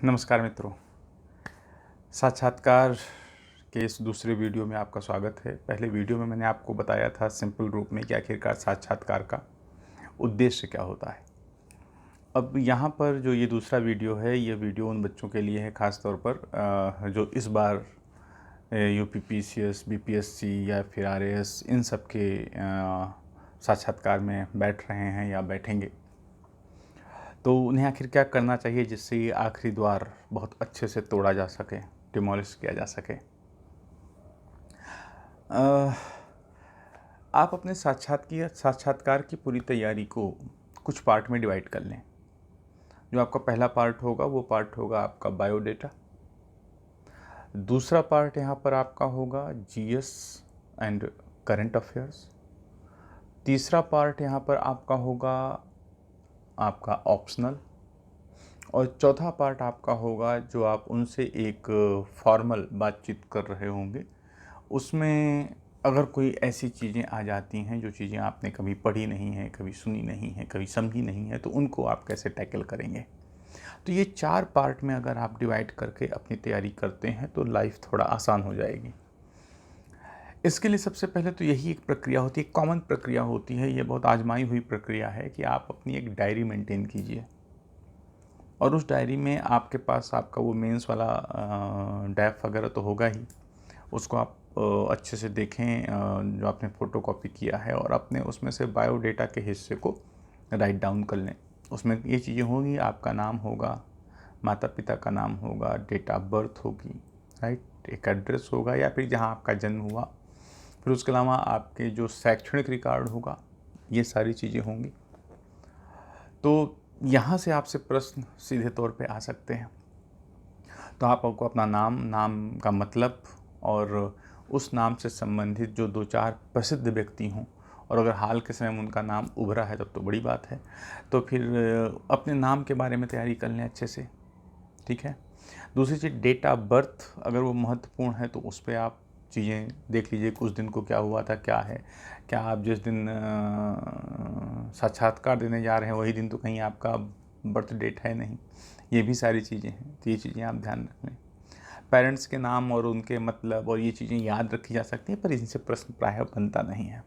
नमस्कार मित्रों, साक्षात्कार के इस दूसरे वीडियो में आपका स्वागत है। पहले वीडियो में मैंने आपको बताया था सिंपल रूप में कि आखिरकार साक्षात्कार का उद्देश्य क्या होता है। अब यहाँ पर जो ये दूसरा वीडियो है, ये वीडियो उन बच्चों के लिए है ख़ास तौर पर जो इस बार यूपीपीसीएस, बीपीएससी या फिर आरएएस इन सब के साक्षात्कार में बैठ रहे हैं या बैठेंगे। तो उन्हें आखिर क्या करना चाहिए जिससे ये आखिरी द्वार बहुत अच्छे से तोड़ा जा सके, डिमोलिश किया जा सके। आप अपने साक्षात्कार की पूरी तैयारी को कुछ पार्ट में डिवाइड कर लें। जो आपका पहला पार्ट होगा वो पार्ट होगा आपका बायोडेटा। दूसरा पार्ट यहाँ पर आपका होगा जीएस एंड करंट अफेयर्स। तीसरा पार्ट यहाँ पर आपका होगा आपका ऑप्शनल। और चौथा पार्ट आपका होगा जो आप उनसे एक फॉर्मल बातचीत कर रहे होंगे। उसमें अगर कोई ऐसी चीज़ें आ जाती हैं जो चीज़ें आपने कभी पढ़ी नहीं हैं, कभी सुनी नहीं हैं, कभी समझी नहीं है, तो उनको आप कैसे टैकल करेंगे। तो ये 4 पार्ट में अगर आप डिवाइड करके अपनी तैयारी करते हैं तो लाइफ थोड़ा आसान हो जाएगी। इसके लिए सबसे पहले तो यही एक प्रक्रिया होती है, कॉमन प्रक्रिया होती है, ये बहुत आजमाई हुई प्रक्रिया है कि आप अपनी एक डायरी मेंटेन कीजिए। और उस डायरी में आपके पास आपका वो मेंस वाला डैफ वगैरह तो होगा ही। उसको आप अच्छे से देखें जो आपने फ़ोटोकॉपी किया है, और अपने उसमें से बायोडेटा के हिस्से को राइट डाउन कर लें। उसमें ये चीज़ें होंगी, आपका नाम होगा, माता पिता का नाम होगा, डेट ऑफ बर्थ होगी, राइट, एक एड्रेस होगा या फिर जहाँ आपका जन्म हुआ। फिर उसके अलावा आपके जो शैक्षणिक रिकॉर्ड होगा, ये सारी चीज़ें होंगी। तो यहाँ से आपसे प्रश्न सीधे तौर पे आ सकते हैं। तो आपको अपना नाम का मतलब और उस नाम से संबंधित जो 2-4 प्रसिद्ध व्यक्ति हों, और अगर हाल के समय में उनका नाम उभरा है तब तो बड़ी बात है। तो फिर अपने नाम के बारे में तैयारी कर लें अच्छे से, ठीक है। दूसरी चीज़, डेट ऑफ बर्थ अगर वो महत्वपूर्ण है तो उस पर आप चीज़ें देख लीजिए कि उस दिन को क्या हुआ था, क्या है। क्या आप जिस दिन साक्षात्कार देने जा रहे हैं वही दिन तो कहीं आपका बर्थ डेट है नहीं। ये भी सारी चीज़ें हैं, तो ये चीज़ें आप ध्यान रख लें। पेरेंट्स के नाम और उनके मतलब और ये चीज़ें याद रखी जा सकती हैं, पर इनसे प्रश्न प्रायः बनता नहीं है,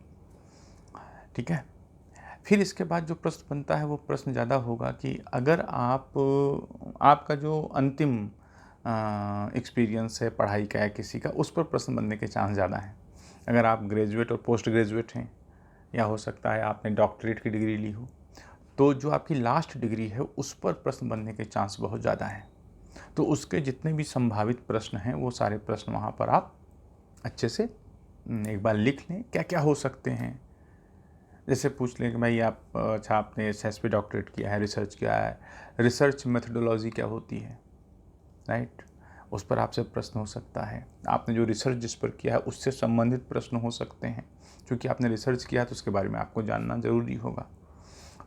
ठीक है। फिर इसके बाद जो प्रश्न बनता है वो प्रश्न ज़्यादा होगा कि अगर आपका जो अंतिम एक्सपीरियंस है पढ़ाई का या किसी का, उस पर प्रश्न बनने के चांस ज़्यादा हैं। अगर आप ग्रेजुएट और पोस्ट ग्रेजुएट हैं, या हो सकता है आपने डॉक्टरेट की डिग्री ली हो, तो जो आपकी लास्ट डिग्री है उस पर प्रश्न बनने के चांस बहुत ज़्यादा हैं। तो उसके जितने भी संभावित प्रश्न हैं वो सारे प्रश्न वहाँ पर आप अच्छे से एक बार लिख लें, क्या क्या हो सकते हैं। जैसे पूछ लें कि भाई आप अच्छा आपने एसएस पे डॉक्टरेट किया है, रिसर्च किया है, रिसर्च मेथोडोलॉजी क्या होती है, राइट, उस पर आपसे प्रश्न हो सकता है। आपने जो रिसर्च जिस पर किया है उससे संबंधित प्रश्न हो सकते हैं, क्योंकि आपने रिसर्च किया है तो उसके बारे में आपको जानना ज़रूरी होगा।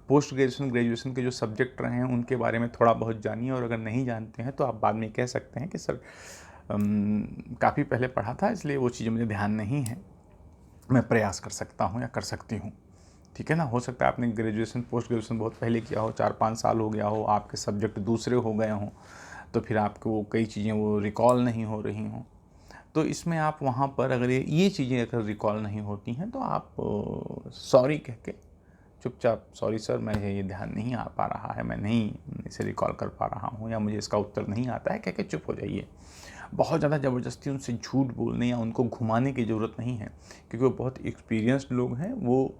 पोस्ट ग्रेजुएशन, ग्रेजुएशन के जो सब्जेक्ट रहे हैं उनके बारे में थोड़ा बहुत जानिए, और अगर नहीं जानते हैं तो आप बाद में कह सकते हैं कि सर काफ़ी पहले पढ़ा था इसलिए वो चीज़ें मुझे ध्यान नहीं है, मैं प्रयास कर सकता हूँ या कर सकती हूँ, ठीक है ना। हो सकता है आपने ग्रेजुएशन पोस्ट ग्रेजुएशन बहुत पहले किया हो, 4-5 साल हो गया हो, आपके सब्जेक्ट दूसरे हो गए हों, तो फिर आपको कई चीज़ें वो रिकॉल नहीं हो रही हों। तो इसमें आप वहाँ पर अगर ये चीज़ें अगर रिकॉल नहीं होती हैं तो आप सॉरी कह के चुपचाप, सॉरी सर मैं ये ध्यान नहीं आ पा रहा है, मैं नहीं इसे रिकॉल कर पा रहा हूँ, या मुझे इसका उत्तर नहीं आता है, कह के चुप हो जाइए। बहुत ज़्यादा ज़बरदस्ती उनसे झूठ बोलने या उनको घुमाने की ज़रूरत नहीं है, क्योंकि वो बहुत एक्सपीरियंस्ड लोग हैं। वो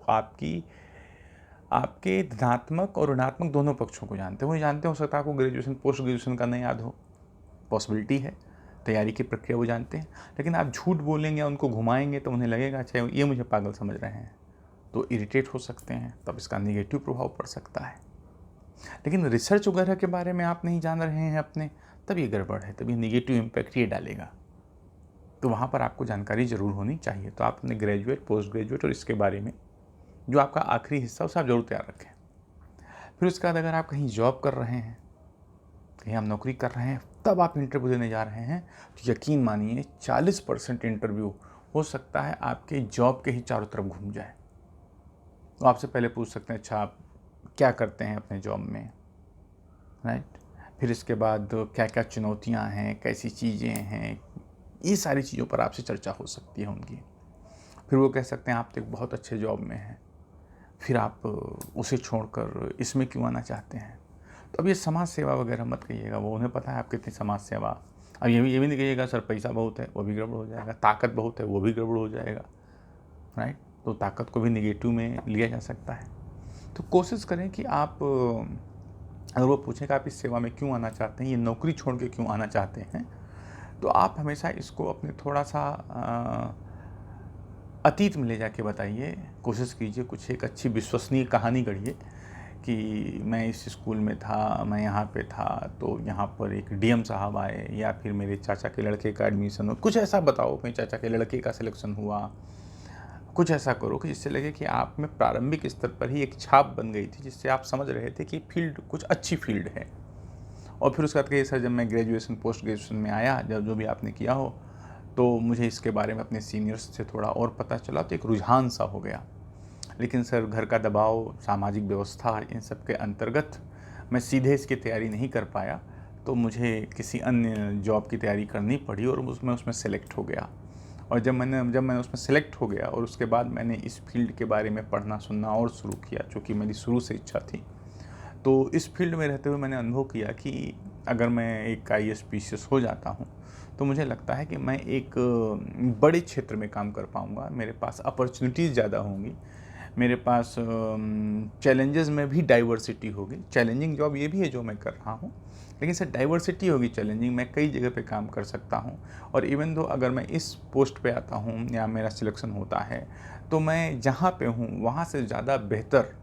आपके धनात्मक और ऋणात्मक दोनों पक्षों को जानते हैं। वो जानते हो सकता है आपको ग्रेजुएशन पोस्ट ग्रेजुएशन का नहीं याद हो, पॉसिबिलिटी है, तैयारी की प्रक्रिया वो जानते हैं। लेकिन आप झूठ बोलेंगे, उनको घुमाएंगे तो उन्हें लगेगा अच्छा ये मुझे पागल समझ रहे हैं, तो इरिटेट हो सकते हैं, तब इसका नेगेटिव प्रभाव पड़ सकता है। लेकिन रिसर्च वगैरह के बारे में आप नहीं जान रहे हैं अपने, तब ये गड़बड़ है, तब ये नेगेटिव इम्पैक्ट ये डालेगा। तो वहाँ पर आपको जानकारी ज़रूर होनी चाहिए। तो आप अपने ग्रेजुएट, पोस्ट ग्रेजुएट और इसके बारे में जो आपका आखिरी हिस्सा उसे आप ज़रूर तैयार रखें। फिर उसके बाद अगर आप कहीं जॉब कर रहे हैं, कहीं आप नौकरी कर रहे हैं, तब आप इंटरव्यू देने जा रहे हैं, तो यकीन मानिए 40% इंटरव्यू हो सकता है आपके जॉब के ही चारों तरफ घूम जाए। तो आपसे पहले पूछ सकते हैं अच्छा आप क्या करते हैं अपने जॉब में, राइट, फिर इसके बाद क्या क्या चुनौतियाँ हैं, कैसी चीज़ें हैं, ये सारी चीज़ों पर आपसे चर्चा हो सकती है उनकी। फिर वो कह सकते हैं आप तो एक बहुत अच्छे जॉब में हैं, फिर आप उसे छोड़कर इसमें क्यों आना चाहते हैं। तो अब ये समाज सेवा वगैरह मत कहिएगा, वो उन्हें पता है आप कितनी समाज सेवा। अब ये भी नहीं कहिएगा सर पैसा बहुत है, वो भी गड़बड़ हो जाएगा, ताकत बहुत है, वो भी गड़बड़ हो जाएगा, राइट। तो ताकत को भी निगेटिव में लिया जा सकता है। तो कोशिश करें कि आप अगर वो पूछें कि आप इस सेवा में क्यों आना चाहते हैं, ये नौकरी छोड़ के क्यों आना चाहते हैं, तो आप हमेशा इसको अपने थोड़ा सा अतीत में ले जाके बताइए। कोशिश कीजिए कुछ एक अच्छी विश्वसनीय कहानी गढ़िए कि मैं इस स्कूल में था, मैं यहाँ पे था, तो यहाँ पर एक डीएम साहब आए, या फिर मेरे चाचा के लड़के का एडमिशन हो, कुछ ऐसा बताओ, मेरे चाचा के लड़के का सिलेक्शन हुआ। कुछ ऐसा करो कि जिससे लगे कि आप में प्रारंभिक स्तर पर ही एक छाप बन गई थी, जिससे आप समझ रहे थे कि फील्ड कुछ अच्छी फील्ड है। और फिर उसके बाद कहिए सर जब मैं ग्रेजुएशन पोस्ट ग्रेजुएशन में आया, जब जो भी आपने किया हो, तो मुझे इसके बारे में अपने सीनियर्स से थोड़ा और पता चला, तो एक रुझान सा हो गया। लेकिन सर घर का दबाव, सामाजिक व्यवस्था, इन सब के अंतर्गत मैं सीधे इसकी तैयारी नहीं कर पाया, तो मुझे किसी अन्य जॉब की तैयारी करनी पड़ी और उसमें सेलेक्ट हो गया। और जब मैंने उसमें सेलेक्ट हो गया और उसके बाद मैंने इस फील्ड के बारे में पढ़ना सुनना और शुरू किया, चूँकि मेरी शुरू से इच्छा थी। तो इस फील्ड में रहते हुए मैंने अनुभव किया कि अगर मैं एक आईएएस पीसीएस हो जाता हूँ, तो मुझे लगता है कि मैं एक बड़े क्षेत्र में काम कर पाऊँगा, मेरे पास अपॉर्चुनिटीज़ ज़्यादा होंगी, मेरे पास चैलेंजेस में भी डाइवर्सिटी होगी। चैलेंजिंग जॉब ये भी है जो मैं कर रहा हूँ, लेकिन सर डाइवर्सिटी होगी चैलेंजिंग, मैं कई जगह पे काम कर सकता हूँ। और इवन दो अगर मैं इस पोस्ट पे आता हूँ या मेरा सिलेक्शन होता है, तो मैं जहाँ पे हूँ वहाँ से ज़्यादा बेहतर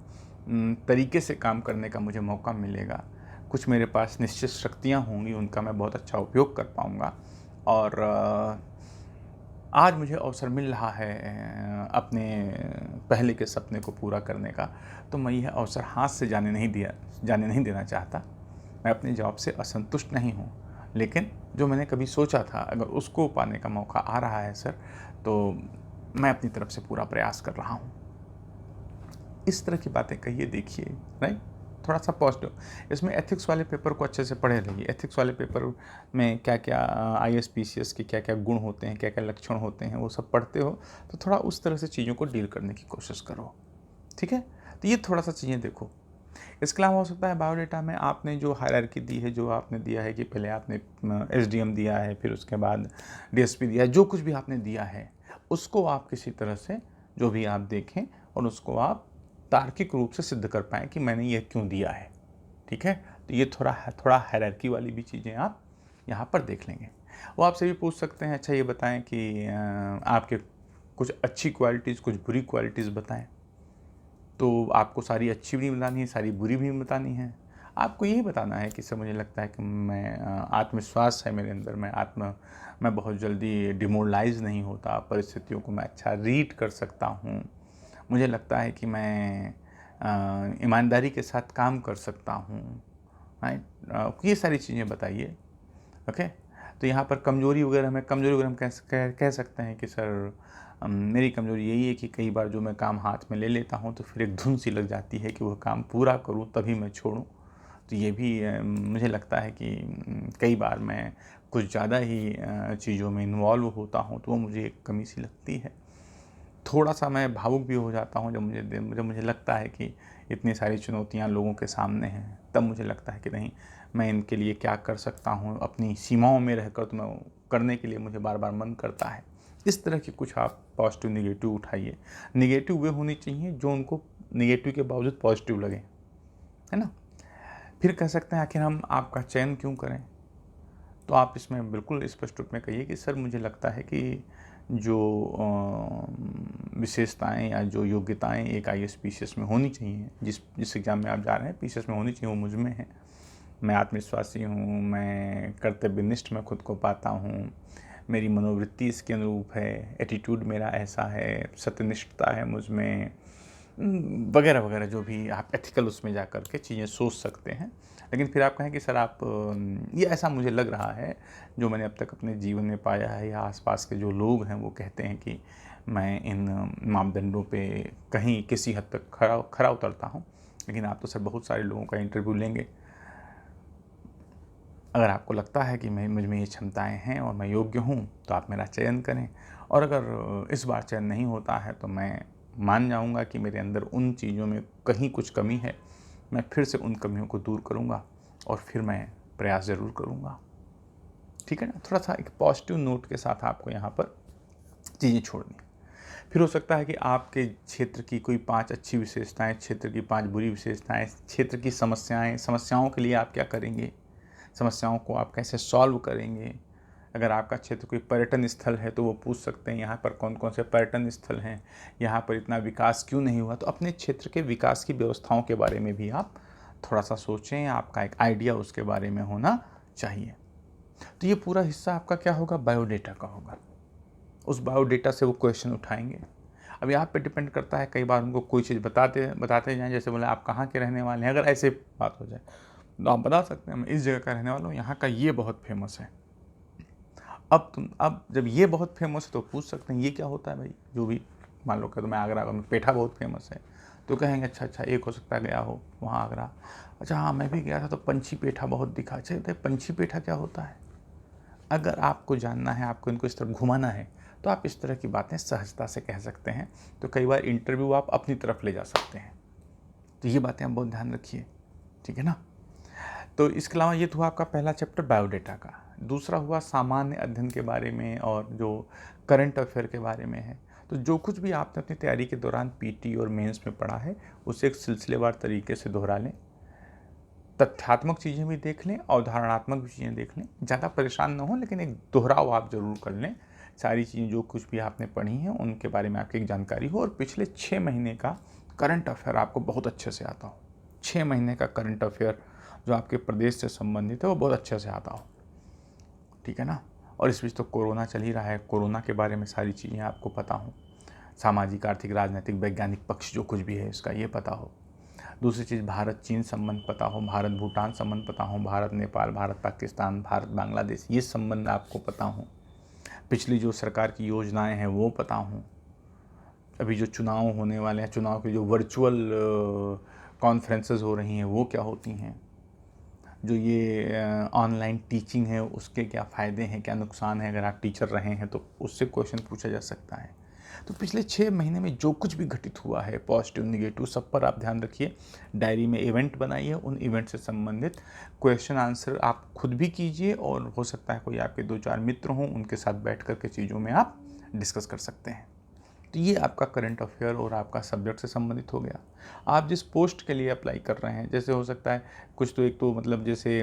तरीके से काम करने का मुझे मौका मिलेगा। कुछ मेरे पास निश्चित शक्तियाँ होंगी, उनका मैं बहुत अच्छा उपयोग कर पाऊँगा। और आज मुझे अवसर मिल रहा है अपने पहले के सपने को पूरा करने का, तो मैं यह अवसर हाथ से जाने नहीं देना चाहता। मैं अपनी जॉब से असंतुष्ट नहीं हूँ, लेकिन जो मैंने कभी सोचा था अगर उसको पाने का मौका आ रहा है सर, तो मैं अपनी तरफ से पूरा प्रयास कर रहा हूँ। इस तरह की बातें कहिए, देखिए, राइट। थोड़ा सा पॉजिटिव। इसमें एथिक्स वाले पेपर को अच्छे से पढ़े रहिए। एथिक्स वाले पेपर में क्या क्या आईएएस पीसीएस के क्या क्या गुण होते हैं, क्या क्या लक्षण होते हैं, वो सब पढ़ते हो तो थोड़ा उस तरह से चीज़ों को डील करने की कोशिश करो, ठीक है। तो ये थोड़ा सा चीज़ें देखो। इसके अलावा हो सकता है बायोडाटा में आपने जो हायरार्की दी है, जो आपने दिया है कि पहले आपने एसडीएम दिया है, फिर उसके बाद डीएसपी दिया है, जो कुछ भी आपने दिया है उसको आप किसी तरह से जो भी आप देखें और उसको आप तार्किक रूप से सिद्ध कर पाएँ कि मैंने ये क्यों दिया है, ठीक है। तो ये थोड़ा हायरार्की वाली भी चीज़ें आप यहाँ पर देख लेंगे। वो आपसे भी पूछ सकते हैं अच्छा ये बताएं कि आपके कुछ अच्छी क्वालिटीज़, कुछ बुरी क्वालिटीज़ बताएं। तो आपको सारी अच्छी भी नहीं बतानी है, सारी बुरी भी नहीं बतानी है। आपको यही बताना है कि सर मुझे लगता है कि मैं आत्मविश्वास है मेरे अंदर, मैं बहुत जल्दी डिमोरलाइज़ नहीं होता, परिस्थितियों को मैं अच्छा रीड कर सकता हूँ। मुझे लगता है कि मैं ईमानदारी के साथ काम कर सकता हूँ, राइट। ये सारी चीज़ें बताइए, ओके। तो यहाँ पर कमज़ोरी वगैरह हम कह सकते हैं कि सर मेरी कमज़ोरी यही है कि कई बार जो मैं काम हाथ में ले लेता हूँ तो फिर एक धुन सी लग जाती है कि वह काम पूरा करूँ तभी मैं छोड़ूँ। तो ये भी मुझे लगता है कि कई बार मैं कुछ ज़्यादा ही चीज़ों में इन्वॉल्व होता हूँ, तो वो मुझे एक कमी सी लगती है। थोड़ा सा मैं भावुक भी हो जाता हूँ जब मुझे लगता है कि इतनी सारी चुनौतियाँ लोगों के सामने हैं, तब मुझे लगता है कि नहीं, मैं इनके लिए क्या कर सकता हूँ, अपनी सीमाओं में रहकर तो मैं करने के लिए मुझे बार बार मन करता है। इस तरह की कुछ आप पॉजिटिव निगेटिव उठाइए। निगेटिव वे होनी चाहिए जो उनको निगेटिव के बावजूद पॉजिटिव लगे, है ना। फिर कह सकते हैं आखिर हम आपका चयन क्यों करें, तो आप इसमें बिल्कुल स्पष्ट रूप में कहिए कि सर मुझे लगता है कि जो विशेषताएं या जो योग्यताएं एक आईएएस पीसीएस में होनी चाहिए, जिस एग्ज़ाम में आप जा रहे हैं पीसीएस में होनी चाहिए, वो मुझ में है। मैं आत्मविश्वासी हूँ, मैं कर्तव्यनिष्ठ में खुद को पाता हूँ, मेरी मनोवृत्ति इसके अनुरूप है, एटीट्यूड मेरा ऐसा है, सत्यनिष्ठता है मुझ में, वगैरह वगैरह जो भी आप एथिकल उसमें जा कर के चीज़ें सोच सकते हैं। लेकिन फिर आप कहें कि सर आप ये ऐसा मुझे लग रहा है, जो मैंने अब तक अपने जीवन में पाया है या आसपास के जो लोग हैं वो कहते हैं कि मैं इन मापदंडों पे कहीं किसी हद तक खरा उतरता हूँ। लेकिन आप तो सर बहुत सारे लोगों का इंटरव्यू लेंगे, अगर आपको लगता है कि मुझ में ये क्षमताएँ हैं और मैं योग्य हूँ, तो आप मेरा चयन करें, और अगर इस बार चयन नहीं होता है तो मैं मान जाऊँगा कि मेरे अंदर उन चीज़ों में कहीं कुछ कमी है। मैं फिर से उन कमियों को दूर करूँगा और फिर मैं प्रयास ज़रूर करूँगा। ठीक है ना? थोड़ा-सा एक पॉजिटिव नोट के साथ आपको यहाँ पर चीज़ें छोड़नी है। फिर हो सकता है कि आपके क्षेत्र की कोई 5 अच्छी विशेषताएँ, क्षेत्र की 5 बुरी विशेषताएँ, क्षेत्र की समस्याओं के लिए आप क्या करेंगे? समस्याओं को आप कैसे सॉल्व करेंगे? अगर आपका क्षेत्र कोई पर्यटन स्थल है तो वो पूछ सकते हैं यहाँ पर कौन-कौन से पर्यटन स्थल हैं? यहाँ पर इतना विकास क्यों नहीं हुआ? तो अपने क्षेत्र के विकास की व्यवस्थाओं के बारे में भी आप थोड़ा-सा सोचें, आपका एक आइडिया उसके बारे में होना चाहिए। तो ये पूरा हिस्सा आपका क्या होगा? बायोडेटा का होगा। उस बायोडेटा से वो क्वेश्चन उठाएँगे। अभी आप पे डिपेंड करता है, कई बार उनको कोई चीज़ बताते जाएँ, जैसे बोले आप कहाँ के रहने वाले हैं, अगर ऐसे बात हो जाए, तो आप बता सकते हैं मैं इस जगह का रहने वाला हूँ, यहाँ का ये बहुत फेमस है। अब जब ये बहुत फेमस है तो पूछ सकते हैं ये क्या होता है भाई? जो भी मान लो कह दो मैं आगरा का, पेठा बहुत फेमस है, तो कहेंगे अच्छा एक हो सकता है गया हो वहाँ आगरा। अच्छा हाँ, मैं भी गया था तो पंछी पेठा बहुत दिखा। अच्छा बताइए पंछी पेठा क्या होता है? अगर आपको जानना है, आपको इनको इस तरफ घुमाना है, तो आप इस तरह की बातें सहजता से कह सकते हैं। तो कई बार इंटरव्यू आप अपनी तरफ ले जा सकते हैं। तो ये बातें आप बहुत ध्यान रखिए, ठीक है ना? तो इसके अलावा ये तो हुआ आपका पहला चैप्टर बायोडेटा का। दूसरा हुआ सामान्य अध्ययन के बारे में और जो करंट अफेयर के बारे में है। तो जो कुछ भी आपने अपनी तैयारी के दौरान पीटी और मेंस में पढ़ा है, उसे एक सिलसिलेवार तरीके से दोहरा लें। तथ्यात्मक चीज़ें भी देख लें, अवधारणात्मक भी चीज़ें देख लें। ज़्यादा परेशान ना हों, लेकिन एक दोहराव आप ज़रूर कर लें। सारी चीज़ें जो कुछ भी आपने पढ़ी हैं उनके बारे में आपकी एक जानकारी हो, और पिछले 6 महीने का करंट अफेयर आपको बहुत अच्छे से आता हो। 6 महीने का करंट अफेयर जो आपके प्रदेश से संबंधित है वो बहुत अच्छे से आता हो, ठीक है ना? और इस बीच तो कोरोना चल ही रहा है, कोरोना के बारे में सारी चीज़ें आपको पता हों। सामाजिक, आर्थिक, राजनीतिक, वैज्ञानिक पक्ष जो कुछ भी है इसका ये पता हो। दूसरी चीज़ भारत चीन संबंध पता हो, भारत भूटान संबंध पता हो, भारत नेपाल, भारत पाकिस्तान, भारत बांग्लादेश, ये संबंध आपको पता हो। पिछली जो सरकार की योजनाएं हैं वो पता हों। अभी जो चुनाव होने वाले हैं, चुनाव की जो वर्चुअल कॉन्फ्रेंसेस हो रही हैं वो क्या होती हैं, जो ये ऑनलाइन टीचिंग है उसके क्या फ़ायदे हैं, क्या नुकसान है, अगर आप टीचर रहे हैं तो उससे क्वेश्चन पूछा जा सकता है। तो पिछले 6 महीने में जो कुछ भी घटित हुआ है, पॉजिटिव निगेटिव, सब पर आप ध्यान रखिए। डायरी में इवेंट बनाइए, उन इवेंट से संबंधित क्वेश्चन आंसर आप खुद भी कीजिए, और हो सकता है कोई आपके 2-4 मित्र हों, उनके साथ बैठ कर के चीज़ों में आप डिस्कस कर सकते हैं। तो ये आपका करंट अफेयर और आपका सब्जेक्ट से संबंधित हो गया। आप जिस पोस्ट के लिए अप्लाई कर रहे हैं, जैसे हो सकता है कुछ तो एक तो मतलब जैसे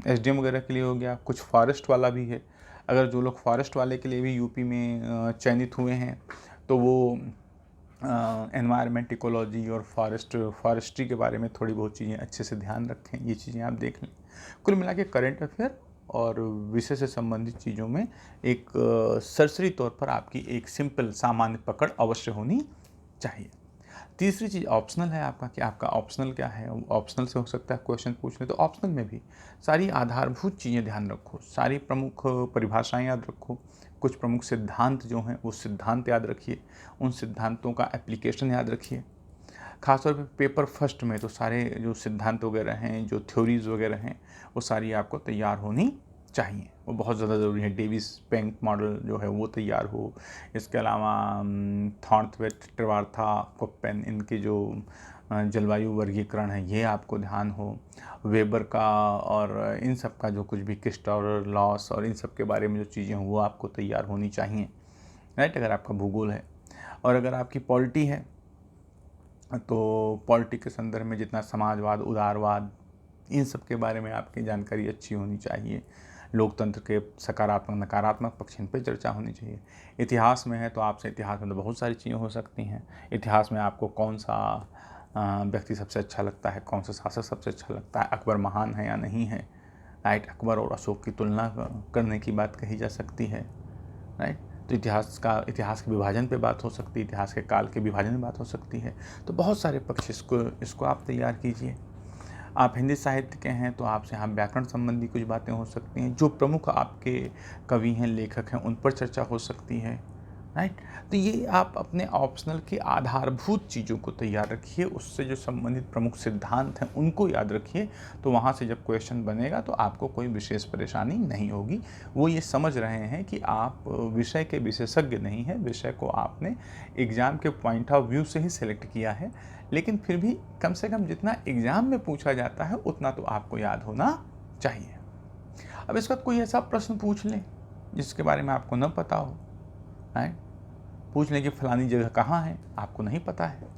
एसडीएम वगैरह के लिए हो गया, कुछ फॉरेस्ट वाला भी है। अगर जो लोग फॉरेस्ट वाले के लिए भी यूपी में चयनित हुए हैं तो वो एनवायरनमेंट, इकोलॉजी और फॉरेस्ट्री के बारे में थोड़ी बहुत चीज़ें अच्छे से ध्यान रखें, ये चीज़ें आप देख लें। कुल मिला के करंट अफेयर और विषय से संबंधित चीज़ों में एक सरसरी तौर पर आपकी एक सिंपल सामान्य पकड़ अवश्य होनी चाहिए। तीसरी चीज़ ऑप्शनल है आपका, कि आपका ऑप्शनल क्या है। ऑप्शनल से हो सकता है क्वेश्चन पूछ ले, तो ऑप्शनल में भी सारी आधारभूत चीज़ें ध्यान रखो, सारी प्रमुख परिभाषाएं याद रखो, कुछ प्रमुख सिद्धांत जो हैं वो सिद्धांत याद रखिए, उन सिद्धांतों का एप्लीकेशन याद रखिए। खासतौर पे पेपर फर्स्ट में तो सारे जो सिद्धांत वगैरह हैं, जो थ्योरीज़ वगैरह हैं, वो सारी आपको तैयार होनी चाहिए, वो बहुत ज़्यादा ज़रूरी है। डेविस पेंक मॉडल जो है वो तैयार हो। इसके अलावा थॉर्नथवेट, ट्रिवार्था, कोप्पेन, इनके जो जलवायु वर्गीकरण है ये आपको ध्यान हो। वेबर का और इन सब का जो कुछ भी क्रिस्टोफर लॉस और इन सब के बारे में जो चीज़ें हैं वो आपको तैयार होनी चाहिए, राइट। अगर आपका भूगोल है, और अगर आपकी पॉलिटी है तो पॉलिटी के संदर्भ में जितना समाजवाद, उदारवाद, इन सब के बारे में आपकी जानकारी अच्छी होनी चाहिए। लोकतंत्र के सकारात्मक नकारात्मक पक्ष, इन पर चर्चा होनी चाहिए। इतिहास में है तो आपसे इतिहास में तो बहुत सारी चीज़ें हो सकती हैं। इतिहास में आपको कौन सा व्यक्ति सबसे अच्छा लगता है, कौन सा शासक सबसे अच्छा लगता है, अकबर महान है या नहीं है, राइट। अकबर और अशोक की तुलना करने की बात कही जा सकती है, राइट। तो इतिहास के विभाजन पे बात हो सकती है, इतिहास के काल के विभाजन में बात हो सकती है। तो बहुत सारे पक्ष, इसको आप तैयार कीजिए। आप हिंदी साहित्य के हैं तो आपसे यहाँ व्याकरण संबंधी कुछ बातें हो सकती हैं। जो प्रमुख आपके कवि हैं, लेखक हैं, उन पर चर्चा हो सकती है, राइट। तो ये आप अपने ऑप्शनल की आधारभूत चीज़ों को तैयार रखिए, उससे जो संबंधित प्रमुख सिद्धांत हैं उनको याद रखिए, तो वहाँ से जब क्वेश्चन बनेगा तो आपको कोई विशेष परेशानी नहीं होगी। वो ये समझ रहे हैं कि आप विषय के विशेषज्ञ नहीं हैं, विषय को आपने एग्ज़ाम के पॉइंट ऑफ व्यू से ही सिलेक्ट किया है, लेकिन फिर भी कम से कम जितना एग्ज़ाम में पूछा जाता है उतना तो आपको याद होना चाहिए। अब इसके बाद कोई ऐसा प्रश्न पूछ लें जिसके बारे में आपको न पता हो, राइट, पूछ लें कि फलानी जगह कहाँ है, आपको नहीं पता है,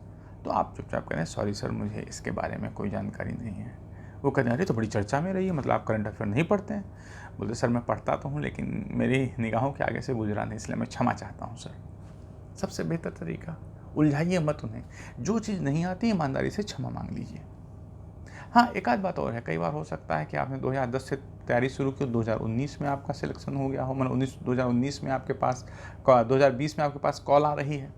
तो आप चुपचाप कहें सॉरी सर मुझे इसके बारे में कोई जानकारी नहीं है। वो कहते हैं अरे तो बड़ी चर्चा में रही है, मतलब आप करंट अफेयर नहीं पढ़ते हैं? बोलते सर मैं पढ़ता तो हूँ लेकिन मेरी निगाहों के आगे से गुजरा नहीं, इसलिए मैं क्षमा चाहता हूँ सर। सबसे बेहतर तरीका, उलझाइए मत उन्हें, जो चीज़ नहीं आती ईमानदारी से क्षमा मांग लीजिए। हाँ, एक आध बात और है, कई बार हो सकता है कि आपने 2010 से तैयारी शुरू की, 2019 में आपका सिलेक्शन हो गया हो, मतलब 2019 में आपके पास 2020 में आपके पास कॉल आ रही है,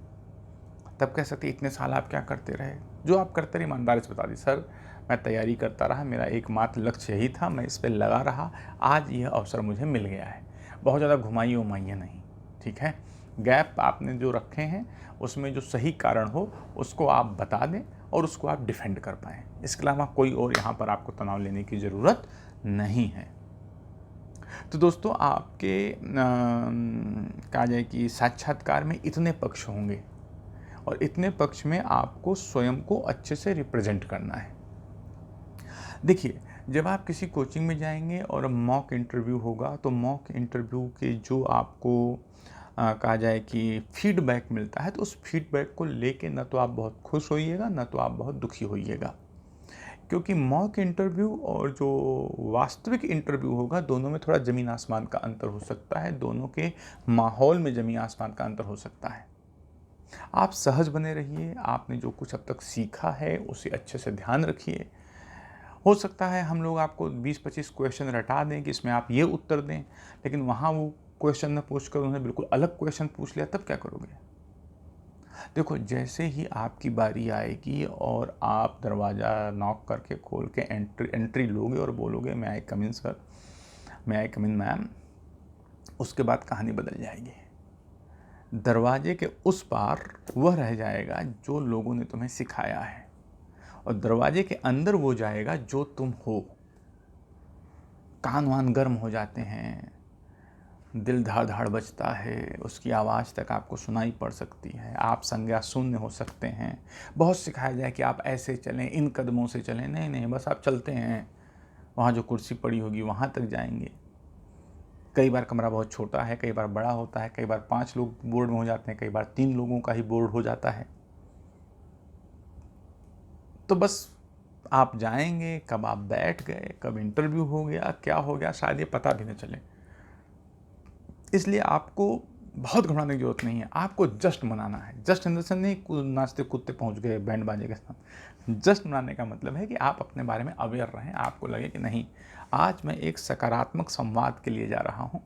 तब कह सकते इतने साल आप क्या करते रहे? जो आप करते रहे ईमानदारी से बता दी, सर मैं तैयारी करता रहा, मेरा एकमात्र लक्ष्य यही था, मैं इस पे लगा रहा, आज यह अवसर मुझे मिल गया है। बहुत ज़्यादा घुमाइए-उमाइए नहीं, ठीक है? गैप आपने जो रखे हैं उसमें जो सही कारण हो उसको आप बता दें और उसको आप डिफेंड कर पाएँ। इसके अलावा कोई और यहाँ पर आपको तनाव लेने की ज़रूरत नहीं है। तो दोस्तों आपके कहा जाए कि साक्षात्कार में इतने पक्ष होंगे और इतने पक्ष में आपको स्वयं को अच्छे से रिप्रेजेंट करना है। देखिए, जब आप किसी कोचिंग में जाएंगे और मॉक इंटरव्यू होगा तो मॉक इंटरव्यू के जो आपको कहा जाए कि फीडबैक मिलता है, तो उस फीडबैक को लेके न तो आप बहुत खुश होइएगा न तो आप बहुत दुखी होइएगा, क्योंकि मॉक इंटरव्यू और जो वास्तविक इंटरव्यू होगा दोनों में थोड़ा ज़मीन आसमान का अंतर हो सकता है, दोनों के माहौल में ज़मीन आसमान का अंतर हो सकता है। आप सहज बने रहिए, आपने जो कुछ अब तक सीखा है उसे अच्छे से ध्यान रखिए। हो सकता है हम लोग आपको 20-25 क्वेश्चन रटा दें कि इसमें आप ये उत्तर दें, लेकिन वहाँ वो क्वेश्चन न पूछकर उन्होंने बिल्कुल अलग क्वेश्चन पूछ लिया, तब क्या करोगे? देखो, जैसे ही आपकी बारी आएगी और आप दरवाज़ा नॉक करके खोल के एंट्री लोगे और बोलोगे मे आई कम इन सर, मे आई कम इन मैम, उसके बाद कहानी बदल जाएगी। दरवाजे के उस पार वह रह जाएगा जो लोगों ने तुम्हें सिखाया है और दरवाजे के अंदर वो जाएगा जो तुम हो। कान वान गर्म हो जाते हैं, दिल धाड़ धाड़ बजता है, उसकी आवाज़ तक आपको सुनाई पड़ सकती है, आप संज्ञा शून्य हो सकते हैं। बहुत सिखाया जाए कि आप ऐसे चलें, इन कदमों से चलें, नहीं नहीं, बस आप चलते हैं, वहाँ जो कुर्सी पड़ी होगी वहाँ तक जाएंगे। कई बार कमरा बहुत छोटा है, कई बार बड़ा होता है, कई बार 5 लोग बोर्ड में हो जाते हैं, कई बार 3 लोगों का ही बोर्ड हो जाता है। तो बस आप जाएंगे, कब आप बैठ गए, कब इंटरव्यू हो गया, क्या हो गया, शायद ये पता भी न चले। इसलिए आपको बहुत घबराने की ज़रूरत नहीं है, आपको जस्ट मनाना है। जस्ट इन द सेंस नहीं नाचते कूदते पहुंच गए बैंड बाजे के साथ। जस्ट मनाने का मतलब है कि आप अपने बारे में अवेयर रहें, आपको लगे कि नहीं, आज मैं एक सकारात्मक संवाद के लिए जा रहा हूँ,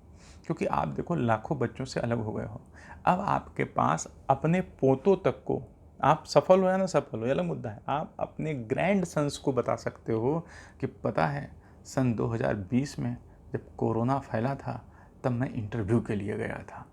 क्योंकि आप देखो लाखों बच्चों से अलग हो गए हो। अब आपके पास अपने पोतों तक को, आप सफल हो या ना सफल हो ये अलग मुद्दा है, आप अपने ग्रैंड सन्स को बता सकते हो कि पता है सन 2020 में जब कोरोना फैला था तब मैं इंटरव्यू के लिए गया था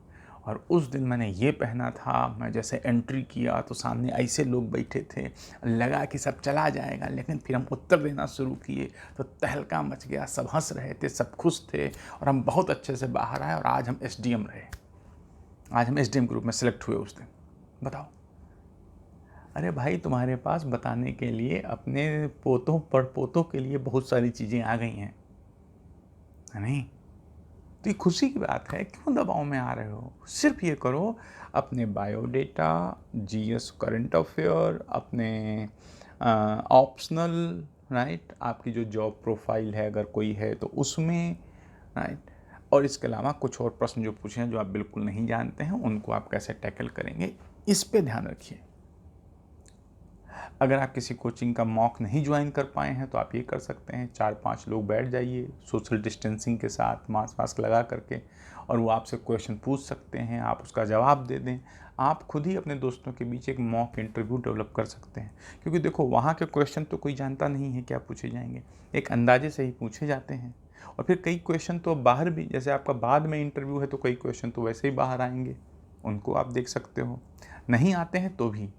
और उस दिन मैंने ये पहना था, मैं जैसे एंट्री किया तो सामने ऐसे लोग बैठे थे, लगा कि सब चला जाएगा, लेकिन फिर हम उत्तर देना शुरू किए तो तहलका मच गया, सब हंस रहे थे, सब खुश थे और हम बहुत अच्छे से बाहर आए और आज हम एसडीएम रहे। आज हम एसडीएम ग्रुप में सेलेक्ट हुए उस दिन। बताओ, अरे भाई तुम्हारे पास बताने के लिए अपने पोतों पड़पोतों के लिए बहुत सारी चीज़ें आ गई हैं, है नहीं? तो ये खुशी की बात है, क्यों दबाव में आ रहे हो? सिर्फ ये करो, अपने बायोडेटा, जीएस करंट अफेयर, अपने ऑप्शनल, राइट, आपकी जो जॉब प्रोफाइल है अगर कोई है तो उसमें, राइट, और इसके अलावा कुछ और प्रश्न जो पूछे हैं जो आप बिल्कुल नहीं जानते हैं उनको आप कैसे टैकल करेंगे, इस पे ध्यान रखिए। अगर आप किसी कोचिंग का मॉक नहीं ज्वाइन कर पाए हैं तो आप ये कर सकते हैं, 4-5 लोग बैठ जाइए सोशल डिस्टेंसिंग के साथ, मास्क लगा करके, और वो आपसे क्वेश्चन पूछ सकते हैं, आप उसका जवाब दे दें। आप खुद ही अपने दोस्तों के बीच एक मॉक इंटरव्यू डेवलप कर सकते हैं, क्योंकि देखो वहाँ के क्वेश्चन तो कोई जानता नहीं है क्या पूछे जाएंगे, एक अंदाजे से ही पूछे जाते हैं। और फिर कई क्वेश्चन तो बाहर भी, जैसे आपका बाद में इंटरव्यू है तो कई क्वेश्चन तो वैसे ही बाहर आएंगे, उनको आप देख सकते हो। नहीं आते हैं तो भी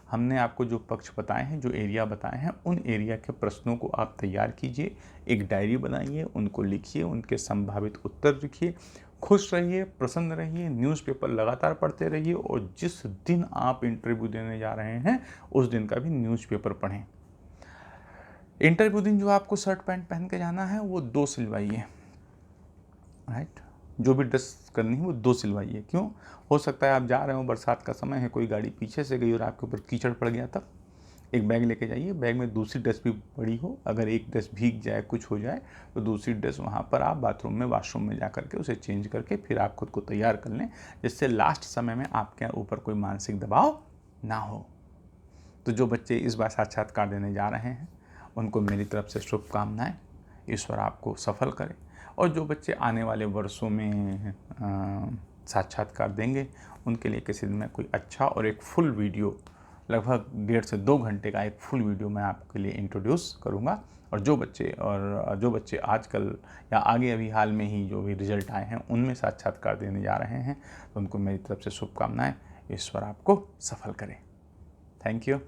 हमने आपको जो पक्ष बताए हैं, जो एरिया बताए हैं, उन एरिया के प्रश्नों को आप तैयार कीजिए, एक डायरी बनाइए, उनको लिखिए, उनके संभावित उत्तर लिखिए, खुश रहिए, प्रसन्न रहिए, न्यूज़पेपर लगातार पढ़ते रहिए और जिस दिन आप इंटरव्यू देने जा रहे हैं उस दिन का भी न्यूज़पेपर पढ़ें। इंटरव्यू दिन जो आपको शर्ट पैंट पहन के जाना है वो 2 सिलवाइए, राइट। जो भी ड्रेस करनी है वो 2 सिलवाइए। क्यों? हो सकता है आप जा रहे हो, बरसात का समय है, कोई गाड़ी पीछे से गई और आपके ऊपर कीचड़ पड़ गया, तब एक बैग लेके जाइए, बैग में दूसरी ड्रेस भी पड़ी हो, अगर एक ड्रेस भीग जाए, कुछ हो जाए तो दूसरी ड्रेस वहाँ पर आप वॉशरूम में जा करके उसे चेंज करके फिर आप खुद को तैयार कर लें, जिससे लास्ट समय में आपके ऊपर कोई मानसिक दबाव ना हो। तो जो बच्चे इस बार साक्षात्कार देने जा रहे हैं उनको मेरी तरफ से शुभकामनाएं, ईश्वर आपको सफल करे। और जो बच्चे आने वाले वर्षों में साक्षात्कार देंगे उनके लिए किसी दिन मैं कोई अच्छा और एक फुल वीडियो, लगभग 1.5 से 2 घंटे का एक फुल वीडियो मैं आपके लिए इंट्रोड्यूस करूँगा। और जो बच्चे आजकल या आगे अभी हाल में ही जो भी रिजल्ट आए हैं उनमें साक्षात्कार देने जा रहे हैं तो उनको मेरी तरफ से शुभकामनाएं, ईश्वर आपको सफल करे। Thank you.